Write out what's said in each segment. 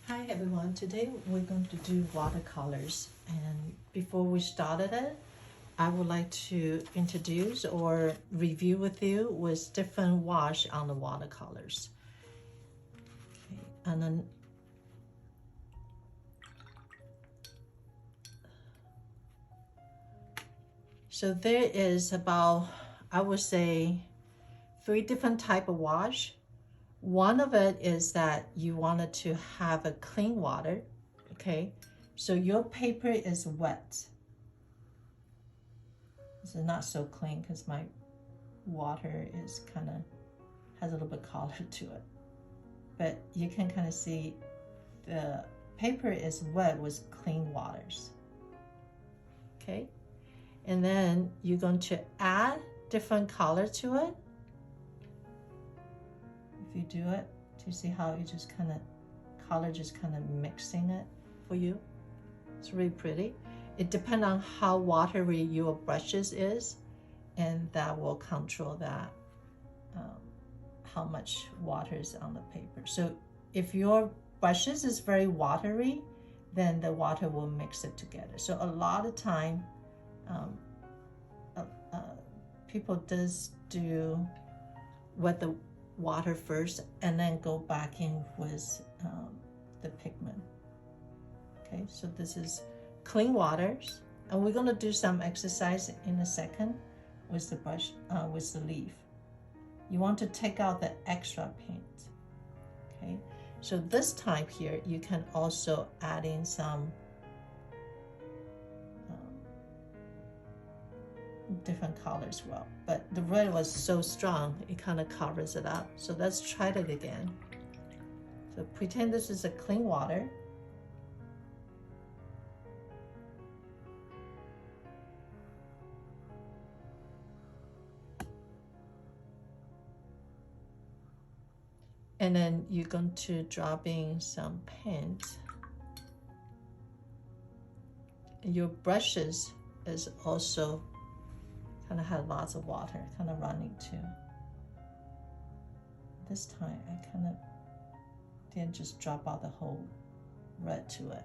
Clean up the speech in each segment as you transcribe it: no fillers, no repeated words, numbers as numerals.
Hi everyone, today we're going to do watercolors, and before we started it, I would like to introduce or review with you with different wash on the watercolors. Okay, and then so there is about, I would say, 3 different type of wash. One of it is that you wanted to have a clean water, okay? So your paper is wet. This is not so clean because my water is kind of has a little bit color to it, but you can kind of see the paper is wet with clean waters. Okay, and then you're going to add different color to it. If you do it, do you see how you just kind of color just kind of mixing it for you? It's really pretty. It depends on how watery your brushes is, and that will control that how much water is on the paper. So if your brushes is very watery, then the water will mix it together. So a lot of time people does do wet the water first and then go back in with the pigment. Okay, so this is clean waters, and we're going to do some exercise in a second with the brush, with the leaf. You want to take out the extra paint. Okay, so this time here you can also add in some different colors. Well, but the red was so strong it kind of covers it up. So let's try it again. So pretend this is a clean water. And then you're going to drop in some paint. Your brushes is also kind of have lots of water kind of running too. This time I kind of didn't just drop out the whole red to it.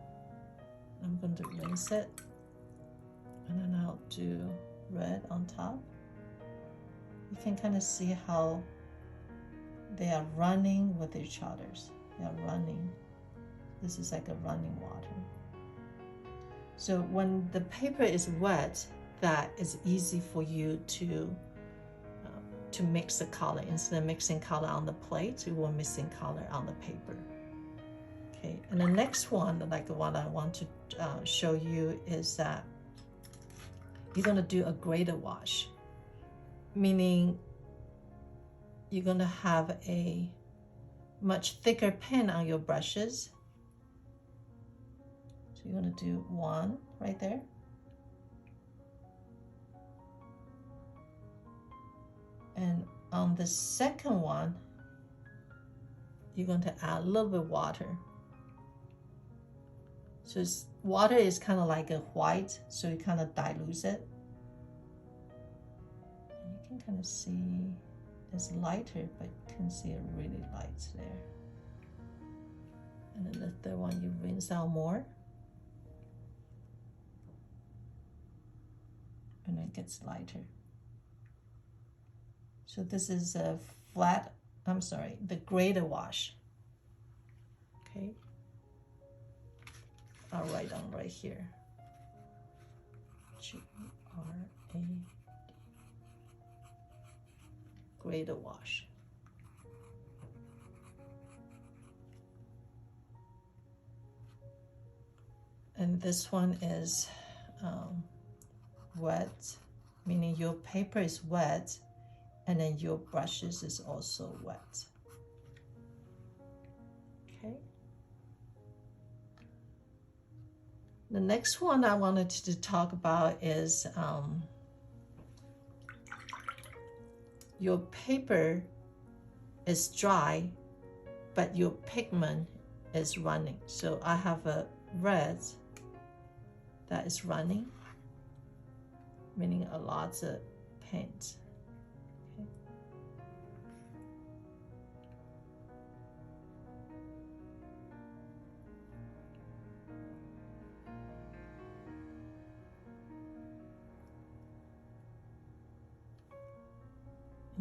I'm going to rinse it, and then I'll do red on top. You can kind of see how they are running with each other. They are running. This is like a running water. So when the paper is wet, that is easy for you to mix the color. Instead of mixing color on the plate, you will mixing color on the paper. Okay, and the next one, like the one I want to show you, is that you're going to do a graded wash, meaning you're going to have a much thicker pen on your brushes. So you're going to do one right there. And on the second one, you're going to add a little bit of water. So water is kind of like a white, so it kind of dilutes it. And you can kind of see it's lighter, but you can see it really light there. And then the third one, you rinse out more. And it gets lighter. So this is a the graded wash. Okay. I'll write down right here. G-R-A, graded wash. And this one is wet, meaning your paper is wet, and then your brushes is also wet. Okay. The next one I wanted to talk about is your paper is dry, but your pigment is running. So I have a red that is running, meaning a lot of paint. Okay.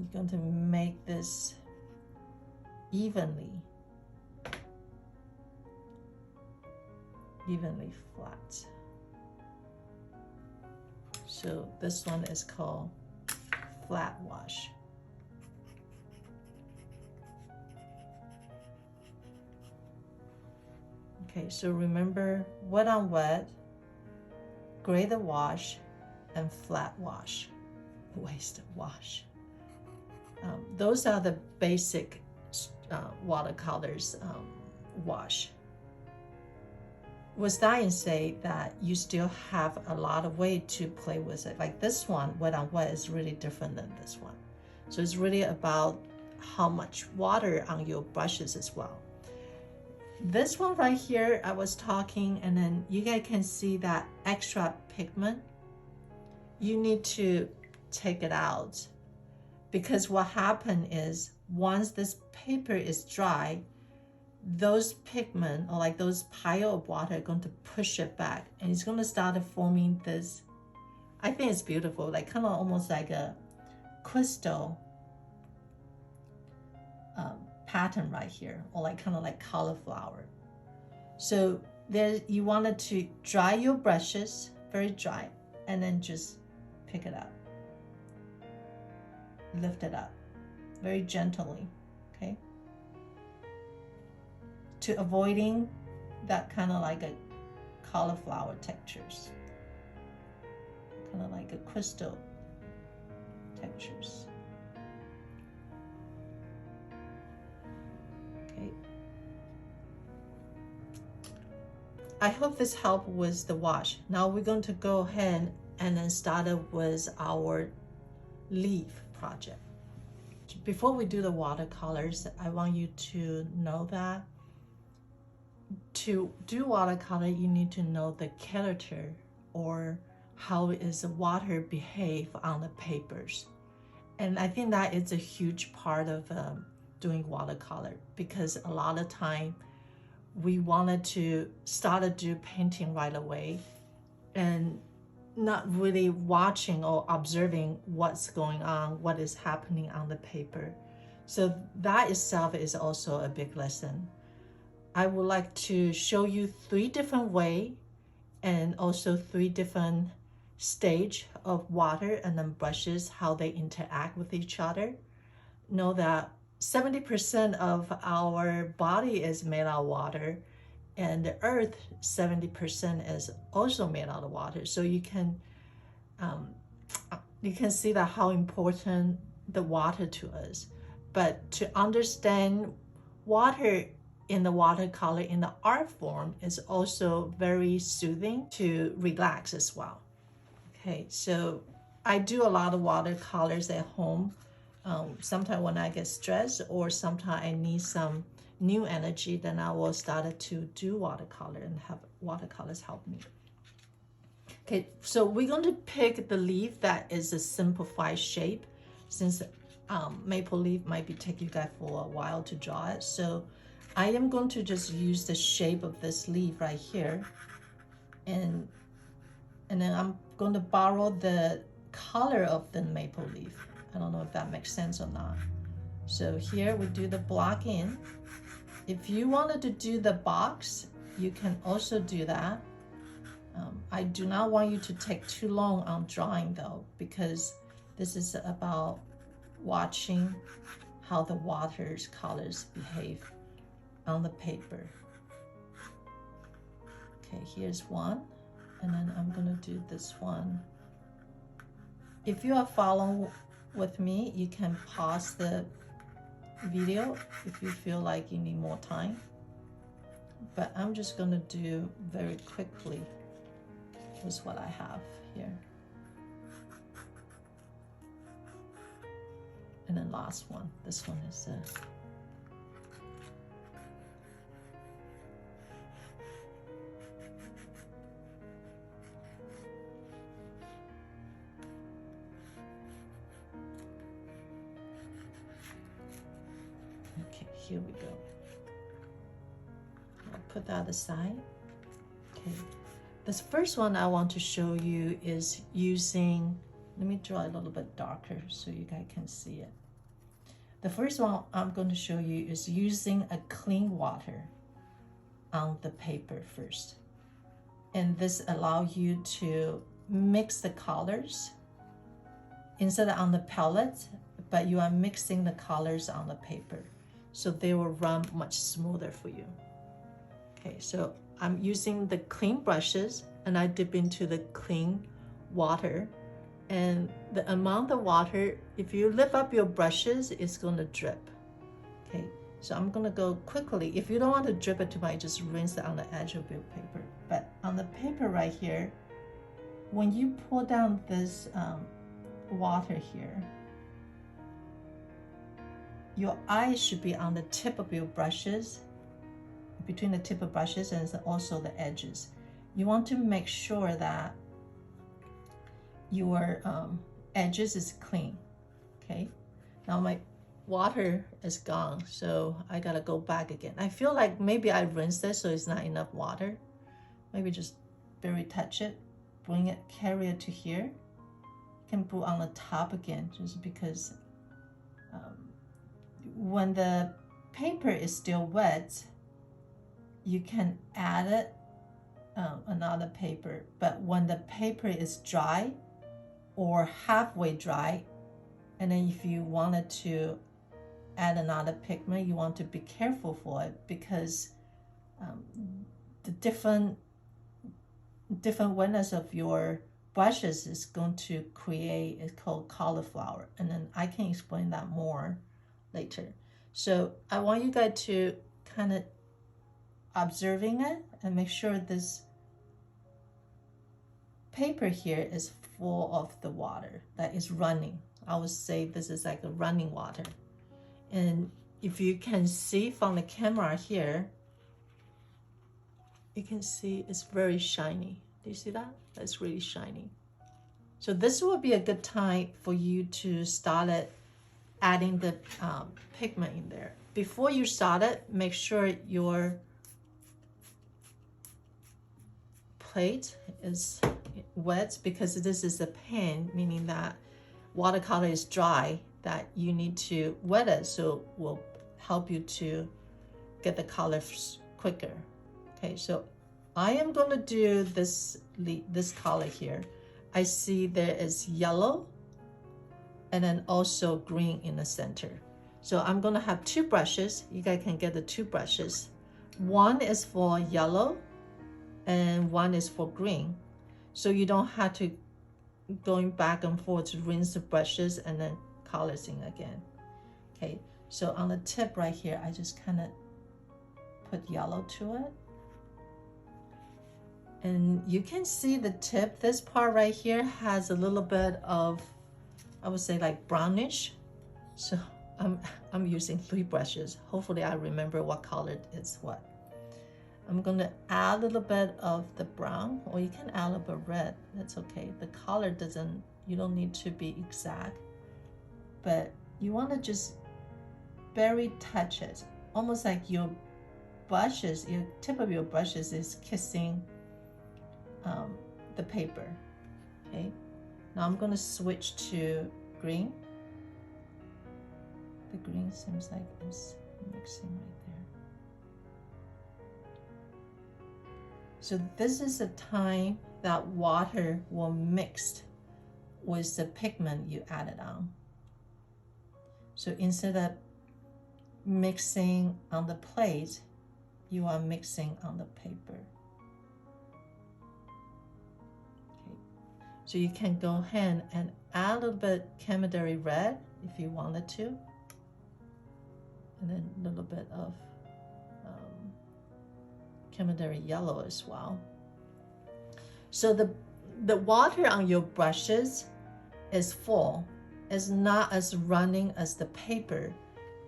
You're going to make this evenly flat. So this one is called flat wash. Okay, so remember wet on wet, graded wash, and flat wash, wasted wash. Those are the basic watercolors wash. With that and say that you still have a lot of way to play with it. Like this one, wet on wet, is really different than this one. So it's really about how much water on your brushes as well. This one right here, I was talking, and then you guys can see that extra pigment. You need to take it out, because what happened is once this paper is dry, those pigment, or like those pile of water, are going to push it back, and it's going to start forming this, I think it's beautiful, like kind of almost like a crystal pattern right here, or like kind of like cauliflower. So there, you wanted to dry your brushes, very dry, and then just pick it up, lift it up very gently, okay, to avoiding that kind of like a cauliflower textures, kind of like a crystal textures. Okay, I hope this helped with the wash. Now we're going to go ahead and then start with our leaf project. Before we do the watercolors, I want you to know that to do watercolor, you need to know the character, or how is the water behave on the papers. And I think that is a huge part of doing watercolor, because a lot of time we wanted to start to do painting right away and not really watching or observing what's going on, what is happening on the paper. So that itself is also a big lesson. I would like to show you 3 different ways, and also 3 different stage of water and then brushes, how they interact with each other. Know that 70% of our body is made out of water, and the earth 70% is also made out of water. So you can see that how important the water to us. But to understand water in the watercolor in the art form is also very soothing to relax as well. Okay, so I do a lot of watercolors at home. Sometimes when I get stressed, or sometimes I need some new energy, then I will start to do watercolor and have watercolors help me. Okay, so we're going to pick the leaf that is a simplified shape, since maple leaf might be taking you guys for a while to draw it. So I am going to just use the shape of this leaf right here, and then I'm going to borrow the color of the maple leaf. I don't know if that makes sense or not. So here we do the block in. If you wanted to do the box, you can also do that. I do not want you to take too long on drawing though, because this is about watching how the water's colors behave on the paper. Okay, here's one, and then I'm gonna do this one. If you are following with me, you can pause the video if you feel like you need more time. But I'm just gonna do very quickly with what I have here. And then last one, this one is okay, here we go. I'll put that aside. Okay, this first one I want to show you is using, let me draw a little bit darker so you guys can see it. The first one I'm going to show you is using a clean water on the paper first. And this allows you to mix the colors instead of on the palette, but you are mixing the colors on the paper. So they will run much smoother for you. Okay, so I'm using the clean brushes and I dip into the clean water. And the amount of water, if you lift up your brushes, it's going to drip. Okay, so I'm going to go quickly. If you don't want to drip it too much, just rinse it on the edge of your paper. But on the paper right here, when you pour down this water here, your eye should be on the tip of your brushes, between the tip of brushes and also the edges. You want to make sure that your edges is clean. Okay, now my water is gone, so I gotta go back again. I feel like maybe I rinsed it so it's not enough water. Maybe just barely touch it, bring it, carry it to here. You can put on the top again, just because when the paper is still wet, you can add it another paper, but when the paper is dry or halfway dry, and then if you wanted to add another pigment, you want to be careful for it, because the different wetness of your brushes is going to create, it's called cauliflower, and then I can explain that more later. So I want you guys to kind of observing it and make sure this paper here is full of the water that is running. I would say this is like a running water. And if you can see from the camera here, you can see it's very shiny. Do you see that? That's really shiny. So this will be a good time for you to start adding the pigment in there. Before you start it, make sure your plate is wet, because this is a pen, meaning that watercolor is dry, that you need to wet it, so it will help you to get the colors quicker. Okay, so I am going to do this color here. I see there is yellow and then also green in the center. So I'm going to have two brushes. You guys can get the two brushes. One is for yellow and one is for green. So you don't have to going back and forth to rinse the brushes and then colors in again. Okay, so on the tip right here, I just kind of put yellow to it. And you can see the tip, this part right here has a little bit of, I would say like brownish. So I'm using 3 brushes. Hopefully I remember what color is what. I'm gonna add a little bit of the brown, or you can add a little bit of red, that's okay. The color doesn't, you don't need to be exact, but you wanna just barely touch it. Almost like your brushes, your tip of your brushes is kissing the paper, okay? Now I'm gonna switch to green. The green seems like it's mixing right there. So this is the time that water will mix with the pigment you added on. So instead of mixing on the plate, you are mixing on the paper. Okay. So you can go ahead and add a little bit camaraderie red if you wanted to, and then a little bit of camaraderie yellow as well. So the water on your brushes is full. It's not as running as the paper,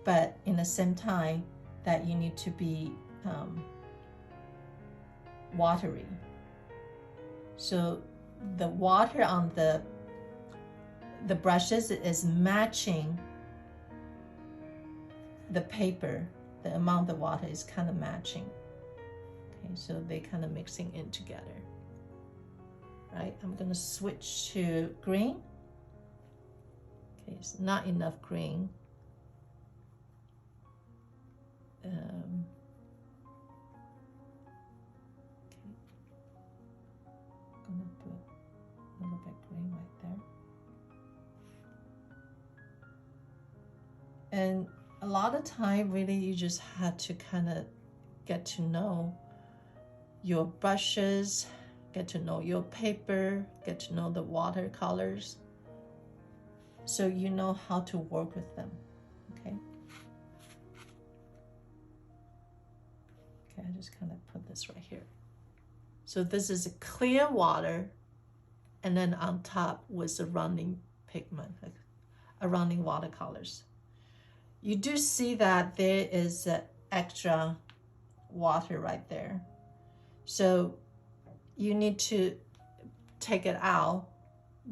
but in the same time that you need to be watery. So the water on the brushes is matching the paper. The amount of water is kind of matching. Okay, so they kind of mixing in together. Right, I'm gonna switch to green. Okay, it's not enough green. um, okay. Gonna put a little bit green right there. And a lot of time, really, you just had to kind of get to know your brushes, get to know your paper, get to know the watercolors, so you know how to work with them, okay? Okay, I just kind of put this right here. So this is a clear water, and then on top was a running pigment, a running watercolors. You do see that there is extra water right there. So you need to take it out,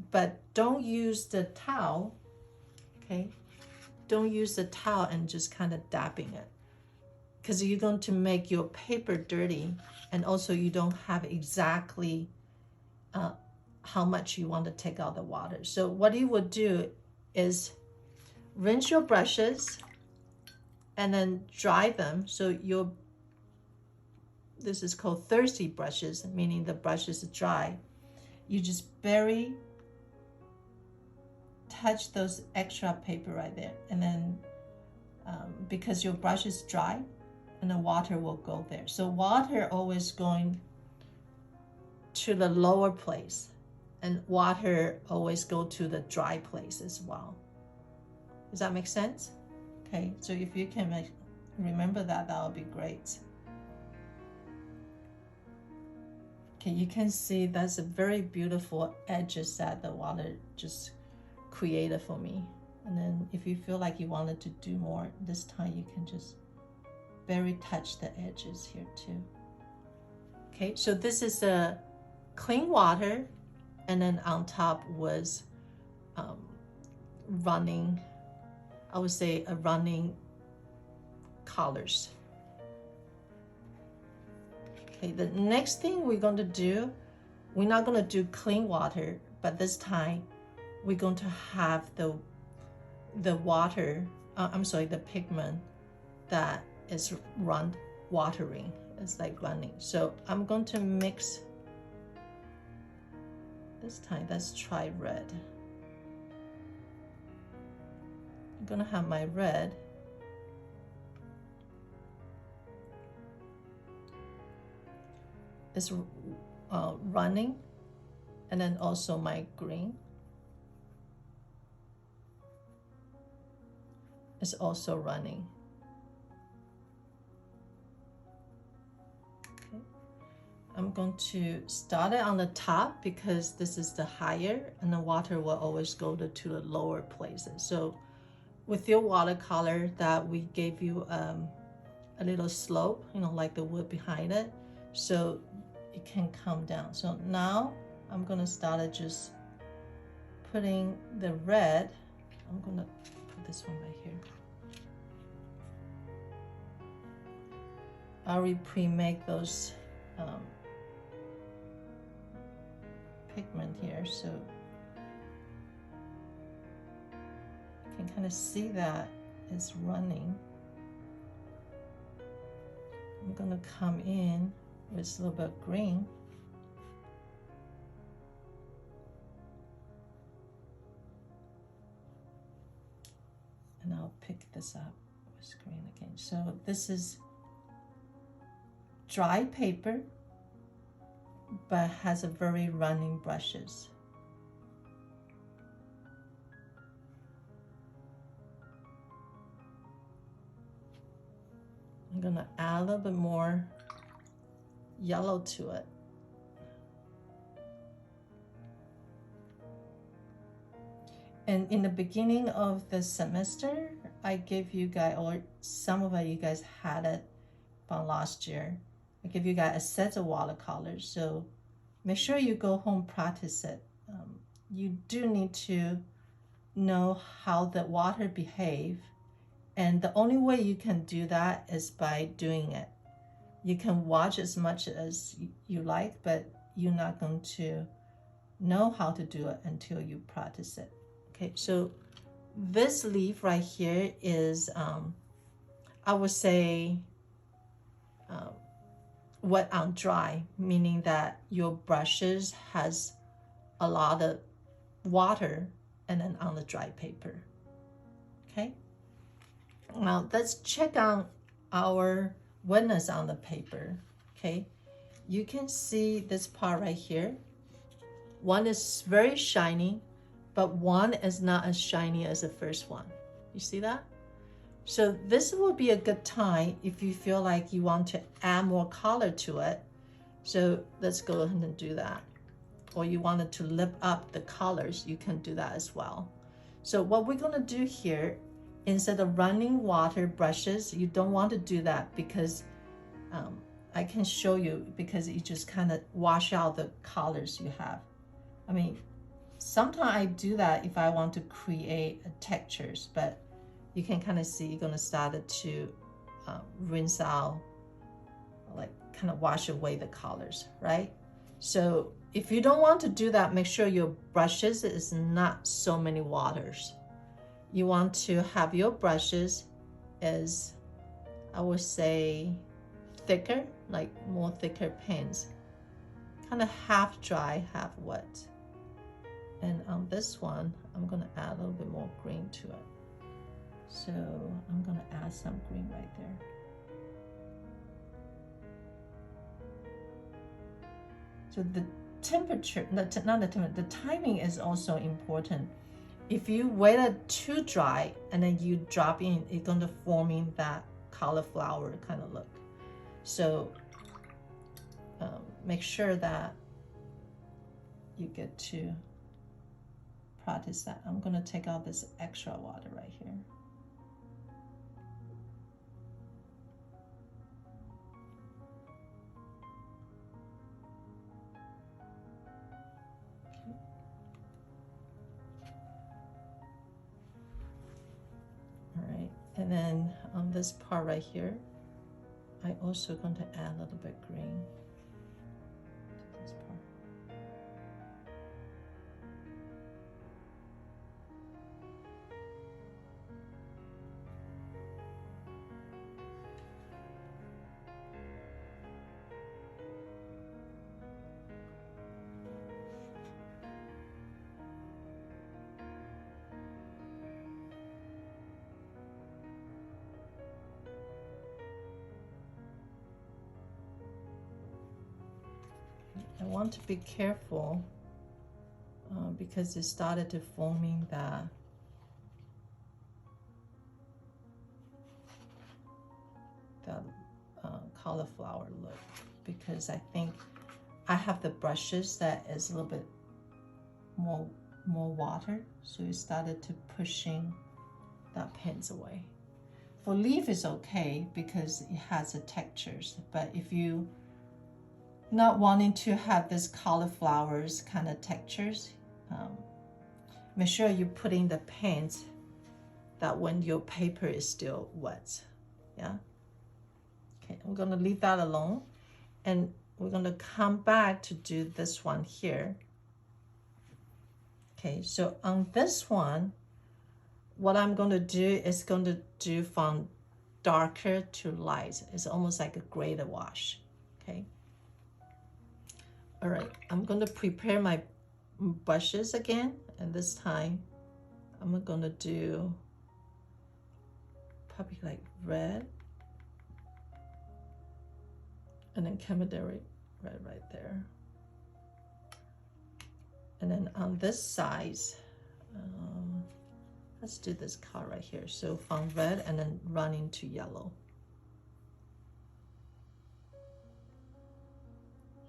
but don't use the towel, okay? Don't use the towel and just kind of dabbing it, because you're going to make your paper dirty, and also you don't have exactly how much you want to take out the water. So what you would do is rinse your brushes and then dry them. So this is called thirsty brushes, meaning the brush is dry. You just touch those extra paper right there, and then because your brush is dry, and the water will go there. So water always going to the lower place, and water always go to the dry place as well. Does that make sense? Okay, so if you can remember that, that would be great. Okay, you can see that's a very beautiful edges that the water just created for me. And then if you feel like you wanted to do more this time, you can just very touch the edges here too. Okay, so this is a clean water, and then on top was running, I would say a running colors. Okay, the next thing we're going to do, we're not going to do clean water, but this time we're going to have the water, the pigment that is watering. It's like running. So I'm going to mix, this time let's try red. I'm gonna have my red. It's running, and then also my green is also running. Okay. I'm going to start it on the top because this is the higher, and the water will always go to the lower places. So with your watercolor that we gave you a little slope, like the wood behind it, so it can come down. So now I'm gonna start just putting the red. I'm gonna put this one right here. I already pre-make those pigment here, so you can kind of see that it's running. I'm gonna come in with a little bit of green. And I'll pick this up with green again. So this is dry paper, but has a very running brushes. I'm gonna add a little bit more yellow to it. And in the beginning of the semester, I gave you guys, or some of you guys had it from last year, I give you guys a set of watercolors. So make sure you go home, practice it. You do need to know how the water behave. And the only way you can do that is by doing it. You can watch as much as you like, but you're not going to know how to do it until you practice it. Okay, so this leaf right here is I would say wet on dry, meaning that your brushes has a lot of water, and then on the dry paper. Okay, now let's check on our wetness on the paper. Okay, you can see this part right here. One is very shiny, but one is not as shiny as the first one. You see that? So this will be a good time if you feel like you want to add more color to it. So let's go ahead and do that. Or you wanted to lift up the colors, you can do that as well. So what we're gonna do here, instead of running water brushes, you don't want to do that because I can show you, because you just kind of wash out the colors you have. I mean, sometimes I do that if I want to create textures, but you can kind of see you're gonna start to rinse out, like kind of wash away the colors, right? So if you don't want to do that, make sure your brushes is not so many waters. You want to have your brushes as, I would say, thicker, like more thicker pens, kind of half dry, half wet. And on this one, I'm gonna add a little bit more green to it. So I'm gonna add some green right there. So the temperature, not the temperature, the timing is also important. If you wait it too dry and then you drop in, it's going to form in that cauliflower kind of look. So make sure that you get to practice that. I'm going to take out this extra water right here. And then on this part right here, I also going to add a little bit green to this part. I want to be careful because it started to forming that cauliflower look, because I think I have the brushes that is a little bit more water, so it started to pushing that pens away. For leaf is okay because it has the textures, but if you not wanting to have this cauliflowers kind of textures, make sure you're putting the pens that when your paper is still wet. Yeah. Okay, we're gonna leave that alone, and we're gonna come back to do this one here. Okay, so on this one, what I'm gonna do is going to do from darker to light. It's almost like a graded wash. Okay. All right, I'm going to prepare my brushes again, and this time I'm going to do probably like red, and then camaraderie red right there. And then on this side, let's do this color right here. So from red and then run into yellow.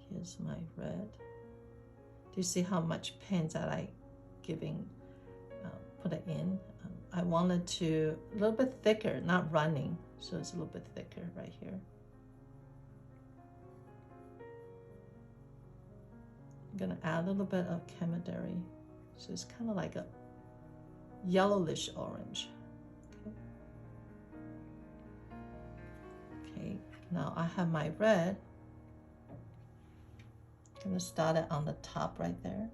Here's my red. Do you see how much pens that I giving, put it in? I wanted to a little bit thicker, not running, so it's a little bit thicker right here. I'm gonna add a little bit of camaraderie, so it's kind of like a yellowish orange. Okay, now I have my red. I'm gonna start it on the top right there.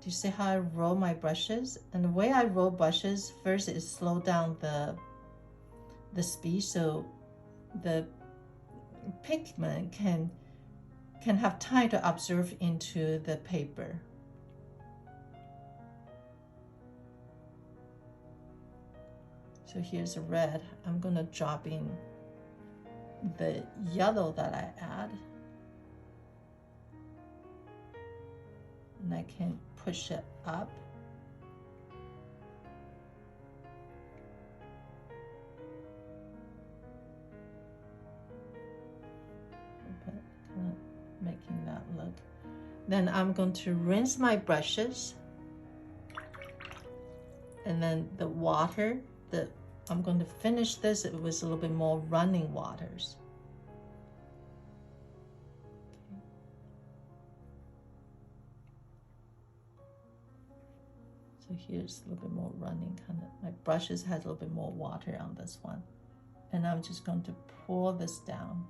Do you see how I roll my brushes? And the way I roll brushes, first is slow down the the speed so the pigment can have time to absorb into the paper. So here's a red. I'm gonna drop in the yellow that I add. And I can push it up. Kind of making that look. Then I'm going to rinse my brushes. And then the water, I'm going to finish this with a little bit more running waters. So here's a little bit more running, kind of, my brushes has a little bit more water on this one. And I'm just going to pour this down.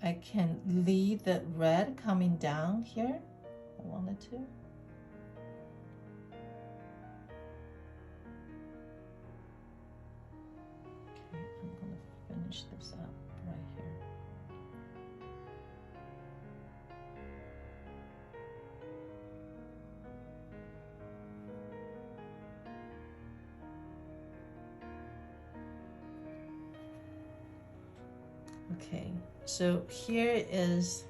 I can leave the red coming down here if I wanted to. Okay, I'm going to finish this up right here. Okay, so here is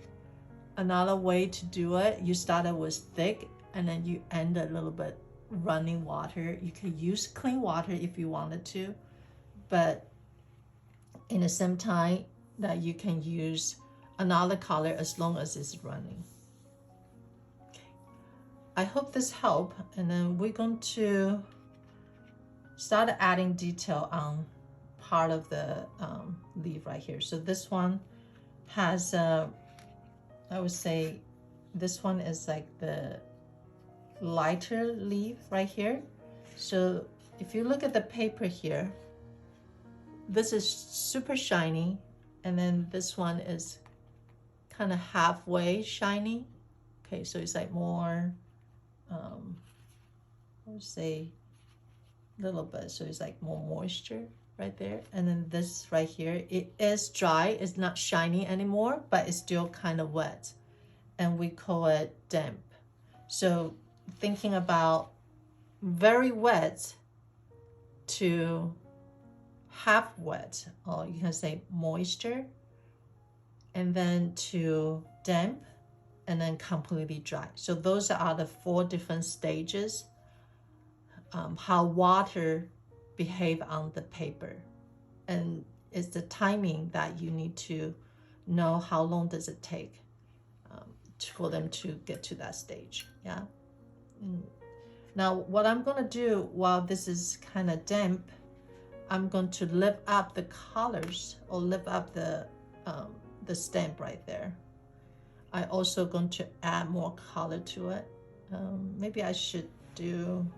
another way to do it. You started with thick and then you end a little bit running water. You can use clean water if you wanted to, but in the same time that you can use another color as long as it's running. Okay, I hope this helped, and then we're going to start adding detail on part of the leaf right here. So this one has I would say this one is like the lighter leaf right here. So if you look at the paper here, this is super shiny, and then this one is kind of halfway shiny. Okay, so it's like more I would say a little bit, so it's like more moisture right there. And then this right here, it is dry, it's not shiny anymore, but it's still kind of wet, and we call it damp. So thinking about very wet to half wet, or you can say moisture, and then to damp, and then completely dry. So those are the 4 different stages, how water behave on the paper. And it's the timing that you need to know how long does it take for them to get to that stage. Yeah. Now what I'm going to do while this is kind of damp, I'm going to lift up the colors, or lift up the stamp right there. I also going to add more color to it. Maybe I should do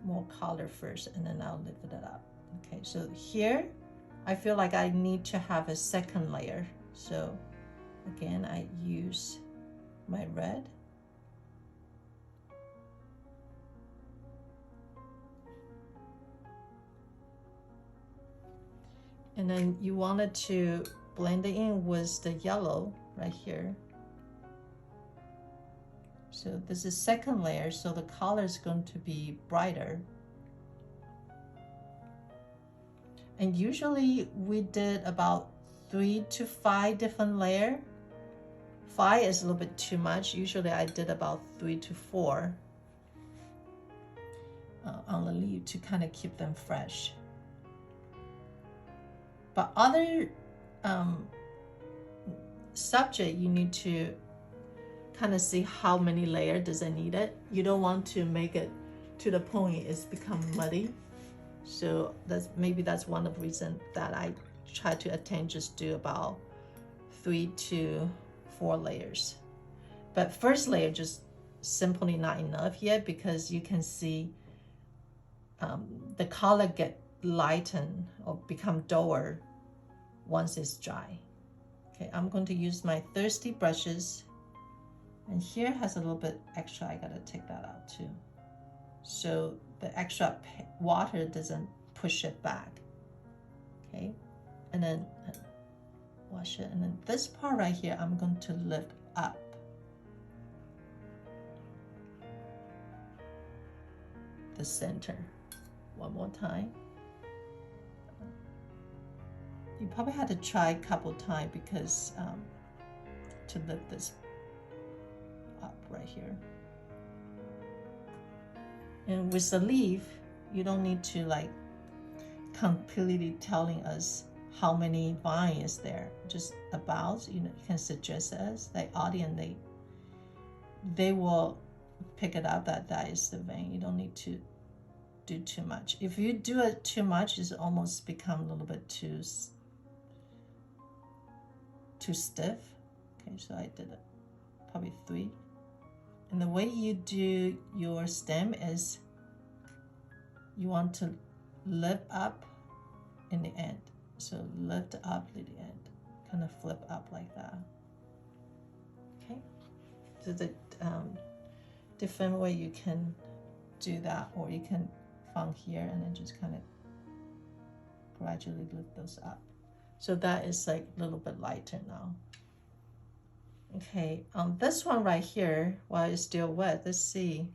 more color first, and then I'll lift it up. Okay, so here I feel like I need to have a second layer. So again, I use my red. And then you wanted to blend it in with the yellow right here. So this is second layer, so the color is going to be brighter. And usually we did about 3 to 5 different layers. 5 is a little bit too much. Usually I did about 3 to 4 on the leaf to kind of keep them fresh. But other subject, you need to kind of see how many layers does it need it. You don't want to make it to the point it's become muddy. So maybe that's one of the reasons that I try to attempt just do about 3 to 4 layers. But first layer just simply not enough yet, because you can see the color get lighten or become duller once it's dry. Okay, I'm going to use my thirsty brushes, and here has a little bit extra. I gotta take that out too, so the extra water doesn't push it back. Okay, and then wash it, and then this part right here I'm going to lift up. The center one more time. You probably had to try a couple times because to lift this up right here. And with the leaf, you don't need to like completely telling us how many vine is there. Just about, you know, you can suggest us. Like audience, they will pick it up that is the vein. You don't need to do too much. If you do it too much, it's almost become a little bit too stiff. Okay, so I did it probably 3. And the way you do your stem is you want to lift up in the end. So lift up at the end, kind of flip up like that. Okay, so the different way you can do that, or you can find here and then just kind of gradually lift those up. So that is like a little bit lighter now. Okay, on this one right here, while it's still wet, let's see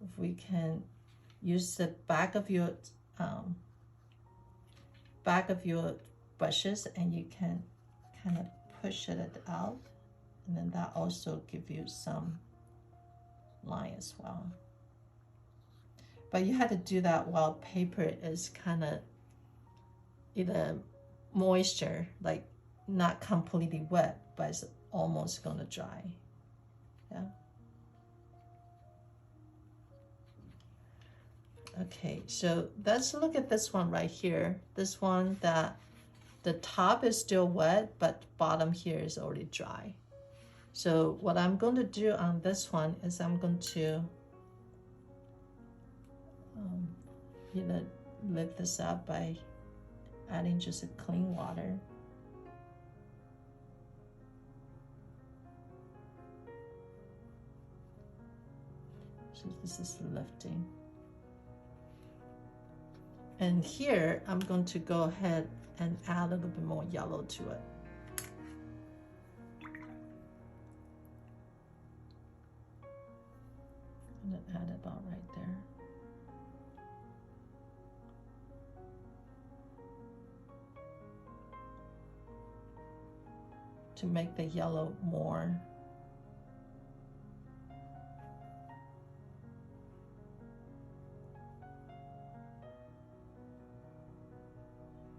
if we can use the back of your brushes, and you can kind of push it out, and then that also give you some line as well. But you have to do that while paper is kind of either moisture, like not completely wet, but it's almost gonna dry. Yeah. Okay, so let's look at this one right here. This one that the top is still wet, but bottom here is already dry. So what I'm going to do on this one is I'm going to lift this up by adding just a clean water. So this is lifting. And here I'm going to go ahead and add a little bit more yellow to it. And then add about right there. To make the yellow more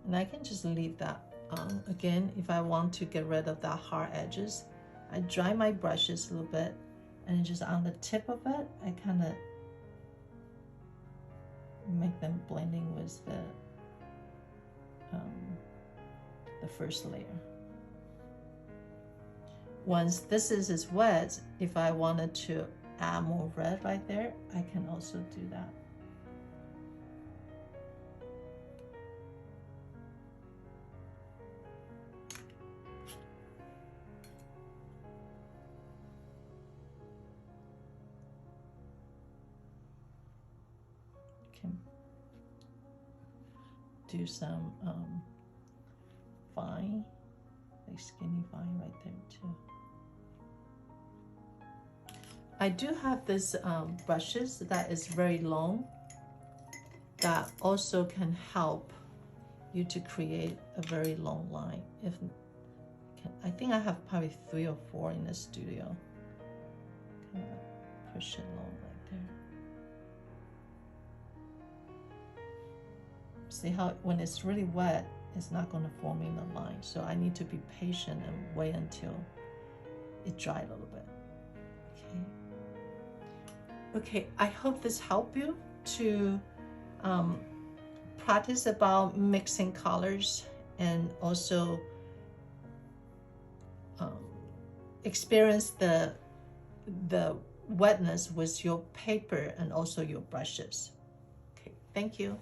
and I can just leave that on. Again, if I want to get rid of that hard edges, I dry my brushes a little bit, and just on the tip of it, I kind of make them blending with the first layer. Once this is wet, if I wanted to add more red right there, I can also do that. Can do some vine, like skinny vine right there too. I do have this brushes that is very long that also can help you to create a very long line. I think I have probably 3 or 4 in the studio. Kind of push it long right there. See how when it's really wet, it's not going to form in the line. So I need to be patient and wait until it dries a little bit. Okay. Okay, I hope this helped you to practice about mixing colors, and also experience the wetness with your paper and also your brushes. Okay, thank you.